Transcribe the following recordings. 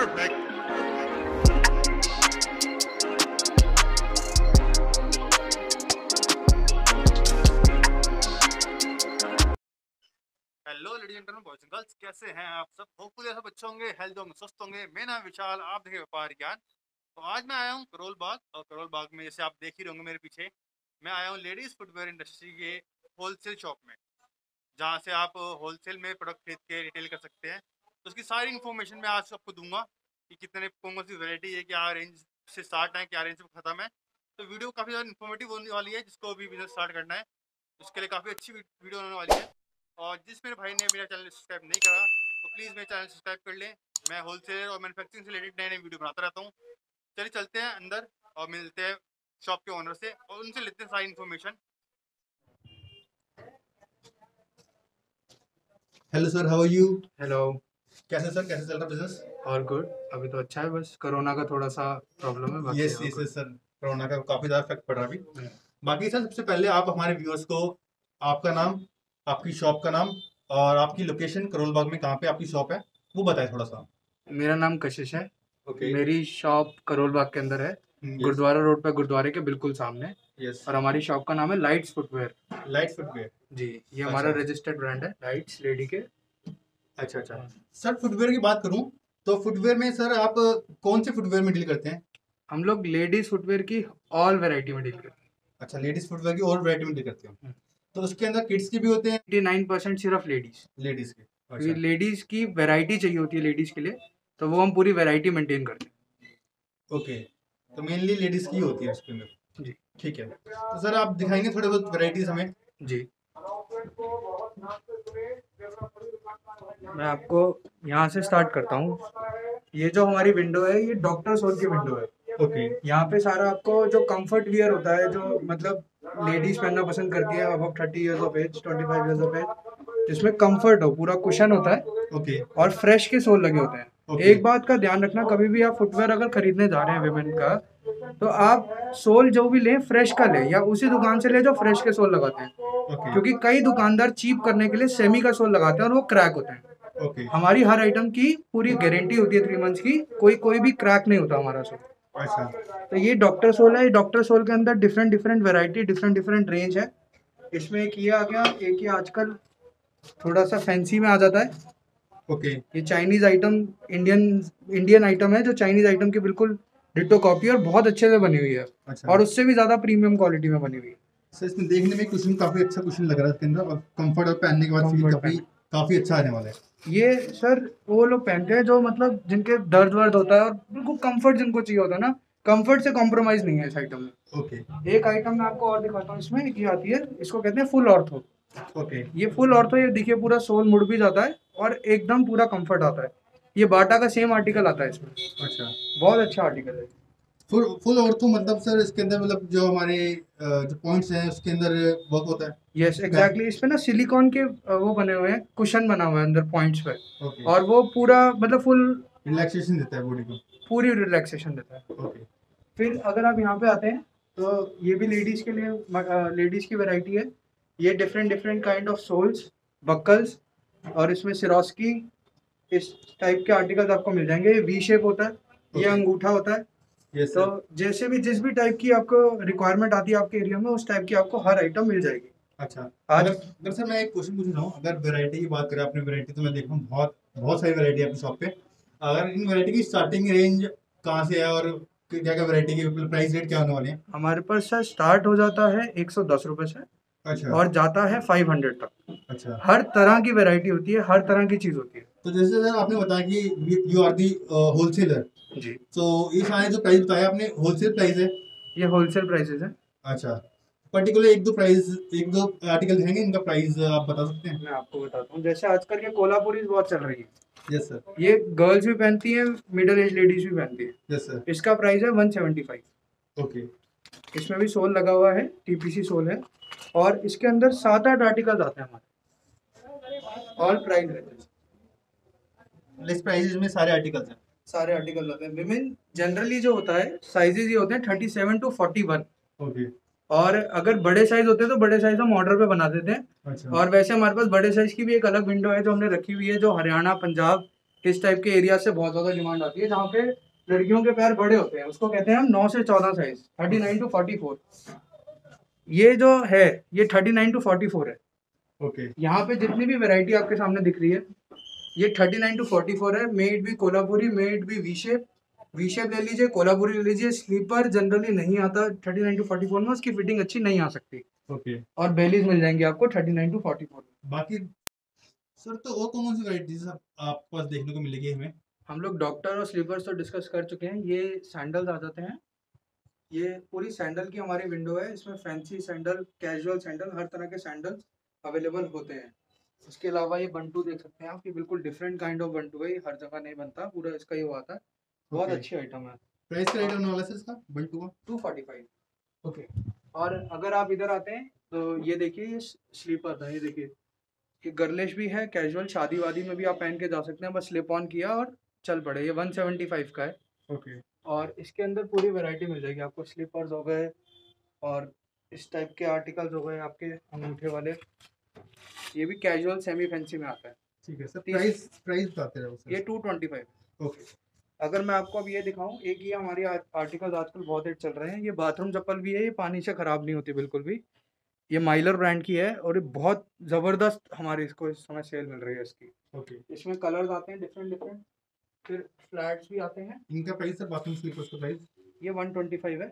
Perfect. Hello ladies and gentleman, boys and girls, कैसे हैं आप सब? होपफुली सब अच्छे होंगे, हेल्थ होंगे, स्वस्थ होंगे। मेरा नाम विशाल, आप देखें व्यापार ज्ञान। तो आज मैं आया हूँ करोल बाग, और करोल बाग में जैसे आप देख ही रहे होंगे मेरे पीछे, मैं आया हूँ लेडीज फुटवेयर इंडस्ट्री के होलसेल शॉप में, जहाँ से आप होलसेल में प्रोडक्ट खरीद के रिटेल कर सकते हैं। तो उसकी सारी इन्फॉर्मेशन मैं आज आपको दूंगा कि कितने कौन सी वैरायटी है, क्या रेंज से स्टार्ट है, क्या रेंज से खत्म है। तो वीडियो काफ़ी ज़्यादा इन्फॉर्मेटिव होने वाली है, जिसको भी बिजनेस स्टार्ट करना है उसके लिए काफ़ी अच्छी वीडियो होने वाली है। और जिस मेरे भाई ने मेरा चैनल सब्सक्राइब नहीं करा तो प्लीज़ मेरे चैनल सब्सक्राइब कर लें। मैं होलसेल और मैन्युफैक्चरिंग से रिलेटेड नए नए वीडियो बनाता रहता हूँ। चलिए चलते हैं अंदर और मिलते हैं शॉप के ओनर से और उनसे लेते हैं सारी information. Hello sir, how are you? Hello. कैसे सर, कैसे चल रहा बिजनेस? और गुड, अभी तो अच्छा है, बस कोरोना का थोड़ा सा प्रॉब्लम है। बाकी yes all yes good। Sir, corona का काफ़ी ज़्यादा इफेक्ट पड़ रहा है अभी। बाकी सर, सबसे पहले आप हमारे व्यूअर्स को आपका नाम, आपकी शॉप का नाम और आपकी लोकेशन करोल बाग में कहाँ पे आपकी शॉप है वो बताएं थोड़ा सा। मेरा नाम कशिश है। ओके। मेरी शॉप करोल बाग के अंदर है, यस गुरुद्वारा रोड पे, गुरुद्वारे के बिल्कुल सामने। यस। और हमारी शॉप का नाम है लाइट्स फुटवेयर। Light footwear. जी, ये हमारा अच्छा रजिस्टर्ड ब्रांड है, लाइट्स लेडी के। अच्छा अच्छा। सर फुटवेयर की बात करूं तो फुटवेयर में सर आप कौन से फुटवेयर में डील करते हैं? हम लोग लेडीज फुटवेयर की ऑल वैरायटी में डील करते हैं। अच्छा, लेडीज फुटवेयर की और वैरायटी में डील करते हो? तो उसके अंदर किड्स की भी होते हैं? 89% सिर्फ लेडीज, लेडीज के। क्योंकि अच्छा लेडीज की वैरायटी चाहिए होती है लेडीज के लिए, तो वो हम पूरी वैरायटी मेंटेन करते हैं। ओके, तो मेनली लेडीज की होती है उसके अंदर। जी ठीक है, तो सर आप दिखाएंगे थोड़े बहुत वैरायटीज हमें? जी, मैं आपको यहाँ से स्टार्ट करता हूँ। ये जो हमारी विंडो है, ये डॉक्टर सोल की विंडो है। ओके यहाँ पे सारा आपको जो कंफर्ट वियर होता है, जो मतलब लेडीज पहनना पसंद करती है अब 30 years of age, 25 years of age, जिसमें कंफर्ट हो, पूरा कुशन होता है ओके और फ्रेश के सोल लगे होते हैं। ओके। एक बात का ध्यान रखना, कभी भी आप फुटवेयर अगर खरीदने जा रहे हैं विमेन का, तो आप सोल जो भी लें फ्रेश का लें, या उसी दुकान से ले जो फ्रेश के सोल लगाते हैं। ओके क्योंकि कई दुकानदार चीप करने के लिए सेमी का सोल लगाते हैं और वो क्रैक होते हैं। ओके। हमारी हर आइटम की पूरी गारंटी होती है 3 मंथ्स की, कोई भी क्रैक नहीं होता हमारा सोल। अच्छा तो ये डॉक्टर सोल है। डॉक्टर सोल के अंदर different different variety, different different range है। इसमें एक ये आ गया, एक ये आजकल थोड़ा सा फैंसी में आ जाता है। ओके ये Chinese item, Indian Indian item है, जो चाइनीज आइटम की बिल्कुल डिट्टो कॉपी और बहुत अच्छे से बनी हुई है। अच्छा। और उससे भी ज्यादा प्रीमियम क्वालिटी में बनी हुई है। सर इसमें देखने में कुशन काफी अच्छा कुशन लग रहा है इसके अंदर, और कंफर्ट और पहनने के बाद फील Comfort काफी पहन। काफी अच्छा आने वाला है। ये सर वो लोग पहनते हैं जो मतलब जिनके दर्द वर्द होता है और बिल्कुल कंफर्ट जिनको चाहिए होता है ना, कंफर्ट से कॉम्प्रोमाइज नहीं है इस आइटम में। ओके एक आइटम मैं आपको और दिखाता हूँ, इसमें ये आती है, इसको कहते हैं फुल ऑर्थो। ओके ये फुल ऑर्थो, ये देखिए पूरा सोल मुड़ भी जाता है और एकदम पूरा कंफर्ट आता है। ये बाटा का सेम आर्टिकल आता है इसमें। अच्छा। बहुत अच्छा आर्टिकल है। फुल फुल ऑर्थो मतलब सर इसके अंदर मतलब जो हमारे जो पॉइंट्स हैं उसके अंदर वर्क होता है? यस एग्जैक्टली, इस पे ना सिलिकॉन के वो बने हुए हैं, कुशन बना हुआ है अंदर पॉइंट्स पे। ओके। और वो पूरा मतलब फुल रिलैक्सेशन देता है बॉडी को? पूरी रिलैक्सेशन देता है। ओके फिर अगर आप यहाँ पे आते हैं, तो ये भी लेडीज के लिए, लेडीज की वैरायटी है। ये different different kind of soles, buckles, और इसमें सिरोस्की, इस टाइप के आर्टिकल्स आपको मिल जाएंगे। ये वी शेप होता है, ये ओके। अंगूठा होता है। यस तो सर। जैसे भी जिस भी टाइप की आपको रिक्वायरमेंट आती है आपके एरिया में, उस टाइप की आपको हर आइटम मिल जाएगी। अच्छा, आज अगर सर मैं एक क्वेश्चन पूछ रहा हूँ, अगर वैरायटी की बात करें आपने वैरायटी, तो मैं देख रहा हूँ बहुत बहुत सारी वैरायटी है आपकी शॉप पे। अगर इन वैरायटी की स्टार्टिंग रेंज कहाँ से है और क्या क्या वैरायटी की प्राइस रेट क्या होने वाले हैं? हमारे पास सर स्टार्ट हो जाता है 110 रुपए से अच्छा और जाता है 500 तक। अच्छा। हर तरह की वैरायटी होती है, हर तरह की चीज होती है। तो जैसे सर आपने बताया कि यू आर दी होलसेलर, जी, तो ये सारे जो प्राइस बताया आपने होलसेल प्राइस है? ये होलसेल प्राइसेस है। अच्छा, पर्टिकुलर एक दो प्राइस, एक दो आर्टिकल रहेंगे इनका प्राइस आप बता सकते हैं? मैं आपको बताता हूँ, जैसे आजकल ये कोल्हापुरी बहुत चल रही है। Yes sir. ये गर्ल्स भी पहनती है, मिडिल एज लेडीज भी पहनती है। Yes sir. इसका प्राइस है 175। ओके इसमें भी सोल लगा हुआ है, टीपीसी सोल है। और इसके अंदर 7-8 आर्टिकल्स आते हैं हमारे, all price ranges. Less price में सारे आर्टिकल्स हैं? सारे आर्टिकल आते हैं। विमेन जनरली जो होता है साइजेस ये होते हैं 37 to 41। ओके। और अगर बड़े साइज होते हैं तो बड़े साइज हम ऑर्डर पे बना देते हैं। अच्छा और वैसे हमारे पास बड़े साइज की भी एक अलग विंडो है जो हमने रखी हुई है, जो हरियाणा, पंजाब इस टाइप के एरिया से बहुत ज़्यादा डिमांड आती है, जहाँ पे लड़कियों के पैर बड़े होते हैं, उसको कहते हैं हम 9 से 14 साइज, 39 टू 44। ये जो है ये 39 टू 44 है। ओके यहाँ पे जितनी भी वैरायटी आपके सामने दिख रही है, ये 39 टू 44 है। मेड भी कोल्हापुरी, मेड भी वी शेप, वी शेप ले लीजिए, कोल्हापुरी ले लीजिए। स्लीपर जनरली नहीं आता 39 टू 44 में, उसकी फिटिंग अच्छी नहीं आ सकती। ओके। और बेलीज मिल जाएंगे आपको 39 टू 44 में। बाकी सर तो और कौन सी वैरायटीज आपके पास देखने को मिलेगी हमें? हम लोग डॉक्टर और स्लीपर्स तो डिस्कस कर चुके हैं। ये सैंडल्स आ जाते हैं। ये पूरी सैंडल की हमारी विंडो है, इसमें फैंसी सैंडल, कैजुअल सैंडल, हर तरह के सैंडल्स अवेलेबल होते हैं। इसके अलावा ये बंटू देख सकते हैं आप, ये बिल्कुल डिफरेंट काइंड ऑफ बंटू है, ये हर जगह नहीं बनता, पूरा इसका ये आता है। बहुत ओके। अच्छी आइटम है। प्राइस का आइटम वाला सर इसका बल्टू का? 245। ओके और अगर आप इधर आते हैं तो ये देखिए, ये स्लीपर था, ये देखिए, ये गर्लिश भी है, कैजुअल शादी वादी में भी आप पहन के जा सकते हैं, बस स्लिप ऑन किया और चल पड़े। ये 175 का है। ओके और इसके अंदर पूरी वैरायटी मिल जाएगी आपको। स्लीपर्स हो गए और इस टाइप के आर्टिकल्स हो गए आपके, अंगूठे वाले। ये भी कैजुअल सेमी फैंसी में आता है। ठीक है सर। प्राइस प्राइस बताते रहो सर। ये 225। ओके अगर मैं आपको अब ये दिखाऊं, एक ये हमारी आर्टिकल्स आजकल बहुत हिट चल रहे हैं। ये बाथरूम चप्पल भी है, ये पानी से खराब नहीं होती बिल्कुल भी। ये माइलर ब्रांड की है और ये बहुत ज़बरदस्त हमारी इसको इस समय सेल मिल रही है इसकी। ओके। इसमें कलर्स आते हैं डिफरेंट डिफरेंट, फिर फ्लैट्स भी आते हैं। इनका प्राइस सर, बाथरूम स्लीपर्स का प्राइस? ये 125 है।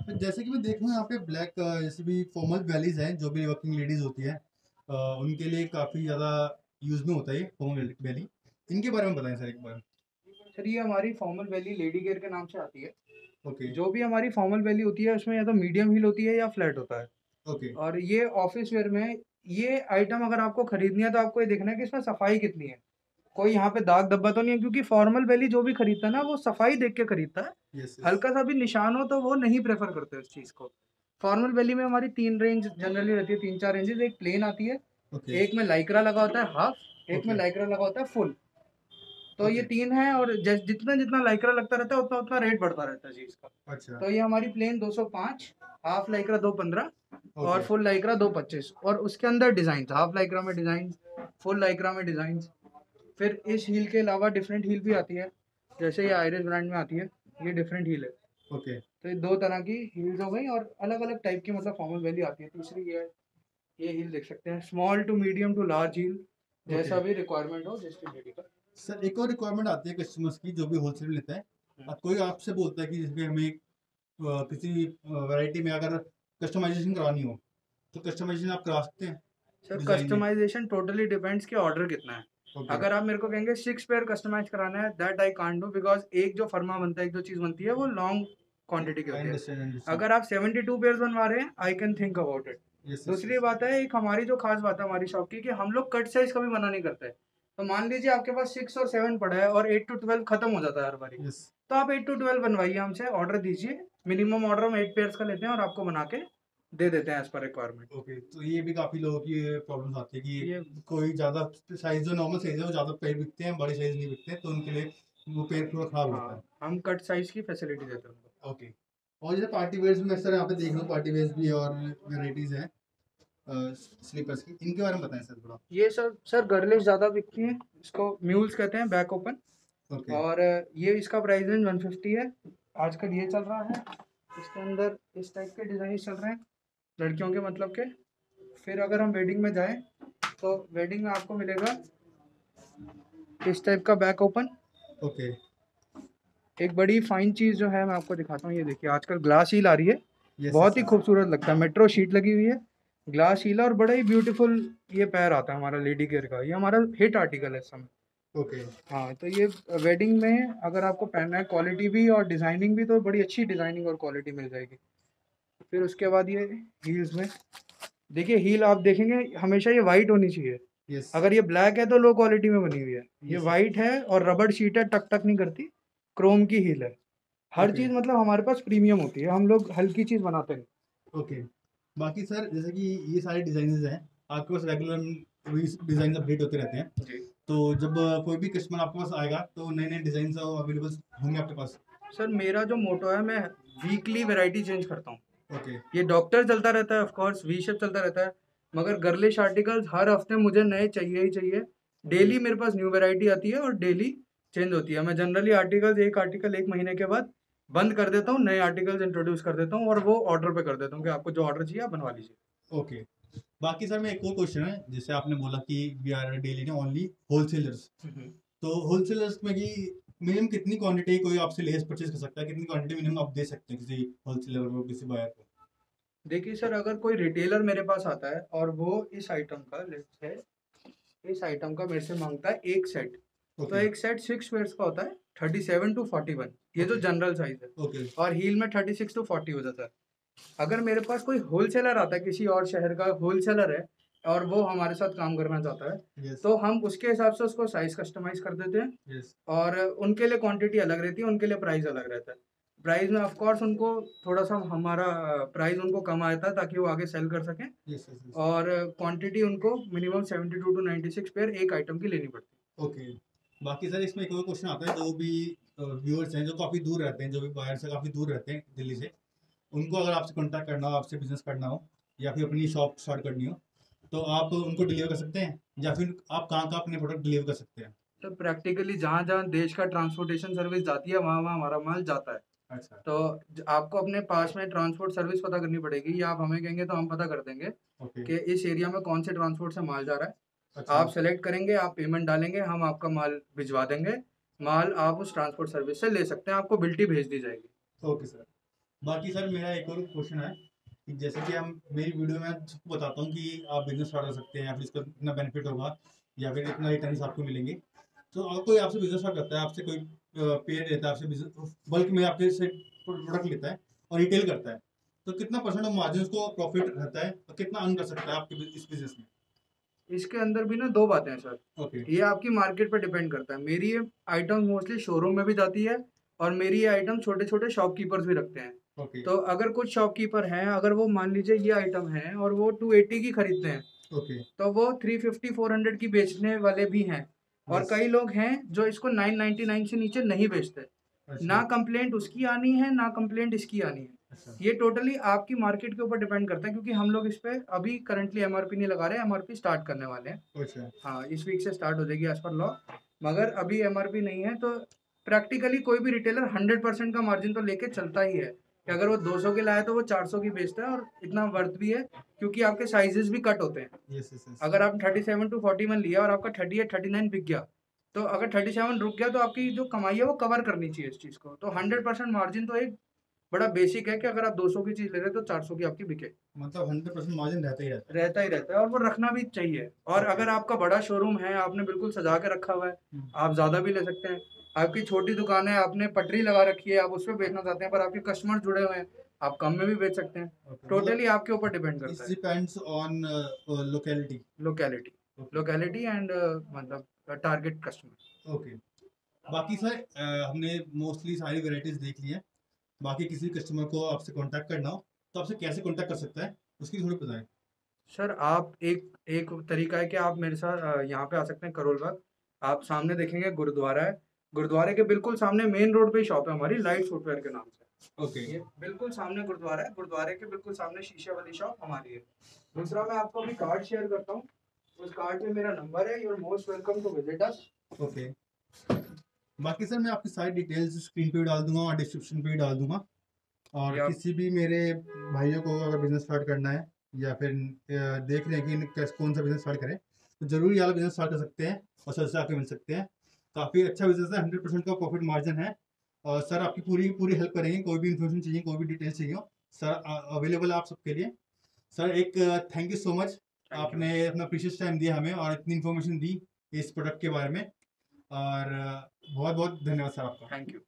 तो जैसे कि मैं देख रहा हूँ यहाँ पे ब्लैक जैसे भी फॉर्मल वैलीज हैं, जो भी वर्किंग लेडीज होती है उनके लिए काफ़ी ज़्यादा यूज में होता है ये फॉर्मल वैली। इनके बारे में बताएं सर एक बार। सर ये हमारी फॉर्मल वैली लेडी गेयर के नाम से आती है। ओके जो भी हमारी फॉर्मल वैली होती है उसमें या तो मीडियम हील होती है या फ्लैट होता है। ओके और ये ऑफिस वेयर में ये आइटम अगर आपको खरीदनी है तो आपको ये देखना है कि इसमें सफाई कितनी है, कोई यहाँ पे दाग धब्बा तो नहीं है, क्योंकि फॉर्मल वैली जो भी खरीदता है ना वो सफाई देख के खरीदता है। Yes yes. हल्का सा भी निशान हो तो वो नहीं प्रेफर करते उस चीज़ को। फॉर्मल वैली में हमारी 3 रेंज जनरली रहती है, 3-4 रेंजेस। एक प्लेन आती है, ओके एक में लाइक्रा लगा होता है हाफ, एक में ओके लाइक्रा लगा होता है फुल। तो ये ओके। 3 है, और जितना जितना लाइक्रा लगता रहता है उतना उतना रेट बढ़ता रहता है चीज़ का। अच्छा तो ये हमारी प्लेन 205, हाफ लाइक्रा 215 और ओके फुल लाइक्रा 225। और उसके अंदर डिजाइन, हाफ लाइक्रा में डिजाइन, फुल लाइक्रा में डिजाइन। फिर इस हील के अलावा डिफरेंट हील भी आती है, जैसे ये आयरिस ब्रांड में आती है, ये डिफरेंट हील है। ओके तो ये 2 तरह की हील्स हो गई और अलग अलग टाइप की मतलब फॉर्मल वैली आती है। तीसरी ये हील देख सकते हैं, small to medium to large heel, जैसा भी रिक्वायरमेंट हो जिसकी लेडी का। सर एक और रिक्वायरमेंट आती है कस्टमर्स की जो भी होलसेल लेता है। कोई आपसे बोलता है कि जैसे हमें किसी वैरायटी में अगर कस्टमाइजेशन करानी हो तो कस्टमाइजेशन आप करा सकते हैं सर डिजाइन में? कस्टमाइजेशन टोटली डिपेंड्स कि ऑर्डर कितना है। ओके अगर आप मेरे को कहेंगे 6 पेयर कस्टमाइज कराना है, that I can't do, because एक जो फर्मा बनता है, एक जो चीज़ बनती है वो लॉन्ग क्वांटिटी की आई होती है। अंडरस्टैंड। अगर आप 72 पेयर्स बनवा रहे हैं, I can think about it. Yes दूसरी बात है, एक हमारी जो खास बात है हमारी शॉप की, कि हम लोग कट साइज कभी मना नहीं करते। तो मान लीजिए आपके पास 6 और 7 पड़ा है और 8 टू 12 खत्म हो जाता है हर बारी, यस। तो आप 8 टू 12 बनवाइए हमसे, ऑर्डर दीजिए। मिनिमम ऑर्डर हम 8 पेयर्स का लेते हैं और आपको बना के दे देते हैं एज पर रिक्वायरमेंट। ओके। तो ये भी काफी लोगों की प्रॉब्लम्स आती है कि ये कोई ज्यादा साइज, जो नॉर्मल साइज है वो ज्यादा पैर बिकते हैं, बड़े साइज नहीं बिकते, तो उनके लिए वो पैर थोड़ा खराब होता हाँ, है। हम कट साइज की फैसिलिटी देते हैं उनको। ओके। और जैसे पार्टी वेयर्स में सर यहाँ पे देख लो, पार्टी वेयर्स भी और वेराइटीज हैं स्लीपर्स की, इनके बारे में बताएं सर थोड़ा। ये सब सर गर्लिश ज़्यादा बिकती है, इसको म्यूल्स कहते हैं, बैक ओपन। ओके और ये इसका प्राइस रेंज 150 है। आजकल ये चल रहा है, इसके अंदर इस टाइप के डिज़ाइन चल रहे हैं लड़कियों के मतलब के। फिर अगर हम वेडिंग में जाएं तो वेडिंग में आपको मिलेगा इस टाइप का बैक ओपन। ओके एक बड़ी फाइन चीज़ जो है मैं आपको दिखाता हूँ, ये देखिए आजकल ग्लास हील आ रही है, यस बहुत ही खूबसूरत लगता है। मेट्रो शीट लगी हुई है, ग्लास हील, और बड़ा ही ब्यूटीफुल ये पैर आता है हमारा लेडी केयर का। ये हमारा हिट आर्टिकल है इस समय। ओके हाँ, तो ये वेडिंग में अगर आपको पहनना है, क्वालिटी भी और डिज़ाइनिंग भी, तो बड़ी अच्छी डिज़ाइनिंग और क्वालिटी मिल जाएगी। फिर उसके बाद ये हील्स में देखिए, हील आप देखेंगे हमेशा ये वाइट होनी चाहिए। यस अगर ये ब्लैक है तो लो क्वालिटी में बनी हुई है, ये Yes, वाइट है और रबड़ शीट है, टक टक नहीं करती, क्रोम की हील है। हर ओके चीज़ मतलब हमारे पास प्रीमियम होती है, हम लोग हल्की चीज़ बनाते नहीं। ओके। बाकी सर जैसे कि ये सारे डिजाइन हैं आपके पास रेगुलर डिजाइन अपडेट होते रहते हैं, जी तो जब कोई भी कस्टमर आपके पास आएगा तो नए नए डिजाइन अवेलेबल होंगे आपके पास? सर मेरा जो मोटो है, मैं वीकली वैरायटी चेंज करता हूँ। ओके ये डॉक्टर चलता रहता है, ऑफ कोर्स वी शेप चलता रहता है, मगर गर्लिश आर्टिकल्स हर हफ्ते मुझे नए चाहिए ही चाहिए। डेली मेरे पास न्यू वैरायटी आती है और डेली चेंज होती है। मैं जनरली एक आर्टिकल 1 महीने के बाद बंद कर देता हूँ, नए आर्टिकल्स इंट्रोड्यूस कर देता हूँ और वो ऑर्डर पे कर देता हूँ कि आपको जो ऑर्डर चाहिए आप बनवा लीजिए। ओके। बाकी सर मैं एक और क्वेश्चन है, जैसे आपने बोला कि we are daily only wholesalers, तो होलसेलर्स में कि मिनिमम कितनी क्वांटिटी कोई आपसे लेस परचेज कर सकता है, कितनी क्वांटिटी मिनिमम आप दे सकते हैं किसी होलसेलर को, किसी बायर को? देखिए सर, अगर कोई रिटेलर मेरे पास आता है और वो इस आइटम का इस आइटम का मेरे से मांगता है एक सेट, तो ओके एक सेट 6 पेयर्स का होता है 37 to 41, ये जो Okay. जनरल साइज है, ओके और हील में 36 to 40 हो जाता है। अगर मेरे पास कोई होलसेलर आता है, किसी और शहर का होलसेलर है और वो हमारे साथ काम करना चाहता है, यस तो हम उसके हिसाब से उसको साइज कस्टमाइज कर देते हैं यस और उनके लिए क्वांटिटी अलग रहती है, उनके लिए प्राइस अलग रहता है। प्राइस में ऑफ कोर्स उनको थोड़ा सा हमारा प्राइस उनको कम आता है ताकि वो आगे सेल कर सकें, यस यस और क्वांटिटी उनको मिनिमम 72 to 96 पेयर एक आइटम की लेनी पड़ती है। ओके। बाकी सर इसमें एक और क्वेश्चन आता है, जो भी व्यूअर्स हैं जो काफ़ी दूर रहते हैं, जो भी बायर से काफ़ी दूर रहते हैं दिल्ली से, उनको अगर आपसे कांटेक्ट करना हो, आपसे बिजनेस करना हो या फिर अपनी शॉप स्टार्ट करनी हो, तो आप उनको डिलीवर कर सकते हैं या फिर आप कहाँ कहाँ अपने प्रोडक्ट डिलीवर कर सकते हैं? तो प्रैक्टिकली जहाँ जहाँ देश का ट्रांसपोर्टेशन सर्विस जाती है वहाँ वहाँ हमारा माल जाता है। अच्छा तो आपको अपने पास में ट्रांसपोर्ट सर्विस पता करनी पड़ेगी, या आप हमें कहेंगे तो हम पता कर देंगे ओके कि इस एरिया में कौन से ट्रांसपोर्ट से माल जा रहा है। अच्छा आप सेलेक्ट करेंगे, आप पेमेंट डालेंगे, हम आपका माल भिजवा देंगे। माल आप उस ट्रांसपोर्ट सर्विस से ले सकते हैं, आपको बिल्टी भेज दी जाएगी। Okay sir. बाकी सर मेरा एक और क्वेश्चन है कि जैसे कि हम मेरी वीडियो में सबको बताता हूँ कि आप बिजनेस स्टार्ट कर सकते हैं या फिर इसका इतना बेनिफिट होगा या फिर इतना रिटर्न आपको मिलेंगे, तो अगर कोई आपसे बिजनेस स्टार्ट करता है, आपसे कोई पेयर लेता है, आपसे बिजनेस बल्क में आपके से प्रोडक्ट लेता है और रिटेल करता है, तो कितना परसेंट ऑफ मार्जिन को प्रॉफिट रहता है और कितना अर्न कर सकता है आपके इस बिजनेस में? इसके अंदर भी ना 2 बातें हैं सर। ओके ये आपकी मार्केट पे डिपेंड करता है। मेरी ये आइटम मोस्टली शोरूम में भी जाती है और मेरी ये आइटम छोटे-छोटे शॉपकीपर्स भी रखते हैं। ओके तो अगर कुछ शॉपकीपर हैं, अगर वो मान लीजिए ये आइटम है और वो 280 की खरीदते हैं, ओके तो वो 350-400 की बेचने वाले भी हैं। और यस कई लोग हैं जो इसको 999 से नीचे नहीं बेचते। अच्छा ना कंप्लेंट उसकी आनी है, ना कंप्लेंट इसकी आनी है। अच्छा ये टोटली आपकी मार्केट के ऊपर डिपेंड करता है, क्योंकि हम लोग इस पे अभी करंटली एमआरपी नहीं लगा रहे हैं, एमआरपी स्टार्ट करने वाले हैं। अच्छा हाँ, इस वीक से स्टार्ट हो जाएगी एज़ पर लॉ, मगर अभी एमआरपी नहीं है, तो प्रैक्टिकली कोई भी रिटेलर 100% का मार्जिन तो लेके चलता ही है कि अगर वो 200 की लाया तो वो 400 की बेचता है, और इतना वर्थ भी है क्योंकि आपके साइजेस भी कट होते हैं। यस यस यस अगर आप 37 to 41 लिया और आपका 38-39 बिक गया, तो अगर 37 रुक गया तो आपकी जो कमाई है वो कवर करनी चाहिए इस चीज़ को। तो 100% मार्जिन तो एक बड़ा बेसिक है कि अगर आप 200 की चीज़ ले रहे हैं तो 400 की आपकी बिके। मतलब 100% मार्जिन रहता ही रहता है। रहता ही रहता है और वो रखना भी चाहिए। और ओके अगर आपका बड़ा शोरूम है, आपने बिल्कुल सजा के रखा हुआ है, आप ज़्यादा भी ले सकते हैं। आपकी छोटी दुकान है, आपने पटरी लगा रखी है, आप उसपे बेचना चाहते हैं पर आपके कस्टमर जुड़े हुए हैं, आप कम में भी बेच सकते हैं। ओके मतलब टोटली आपके ऊपर डिपेंड इट करता है। Depends on locality. Locality okay locality and मतलब टारगेट कस्टमर। ओके। बाकी सर हमने मोस्टली सारी वैरायटीज देख ली हैं। बाकी किसी कस्टमर को आपसे कांटेक्ट करना हो तो आपसे कैसे कांटेक्ट कर सकता है, उसकी थोड़ी बताएं। सर आप एक एक तरीका है कि आप मेरे साथ यहाँ पे आ सकते हैं करोल बाग। आप सामने देखेंगे गुरुद्वारा है, गुरुद्वारे के बिल्कुल सामने मेन रोड पे ही शॉप है हमारी, लाइट फुटवेयर के नाम से। ओके ये बिल्कुल सामने गुरुद्वारा है, गुरुद्वारे के बिल्कुल सामने शीशे वाली शॉप हमारी है। दूसरा मैं आपको अभी कार्ड शेयर करता हूँ, उस कार्ड में मेरा नंबर है, you are most welcome to visit us. Okay. बाकी सर मैं आपकी सारी डिटेल्स स्क्रीन पे भी डाल दूंगा और डिस्क्रिप्शन पे भी डाल दूंगा, और या किसी भी मेरे भाइयों को अगर बिजनेस स्टार्ट करना है या फिर देख रहे हैं कि कौन सा बिजनेस स्टार्ट करें, तो जरूर ये वाला बिजनेस स्टार्ट कर सकते हैं और सर से आपके मिल सकते हैं। काफ़ी अच्छा बिजनेस है, 100% का प्रॉफिट मार्जिन है, और सर आपकी पूरी पूरी हेल्प करेंगे। कोई भी इन्फॉर्मेशन चाहिए, कोई भी डिटेल्स चाहिए हो, सर अवेलेबल है आप सबके लिए। सर एक thank you so much, thank you. आपने अपना प्रीशियस टाइम दिया हमें और इतनी इन्फॉर्मेशन दी इस प्रोडक्ट के बारे में, और बहुत बहुत धन्यवाद सर आपका। Thank you.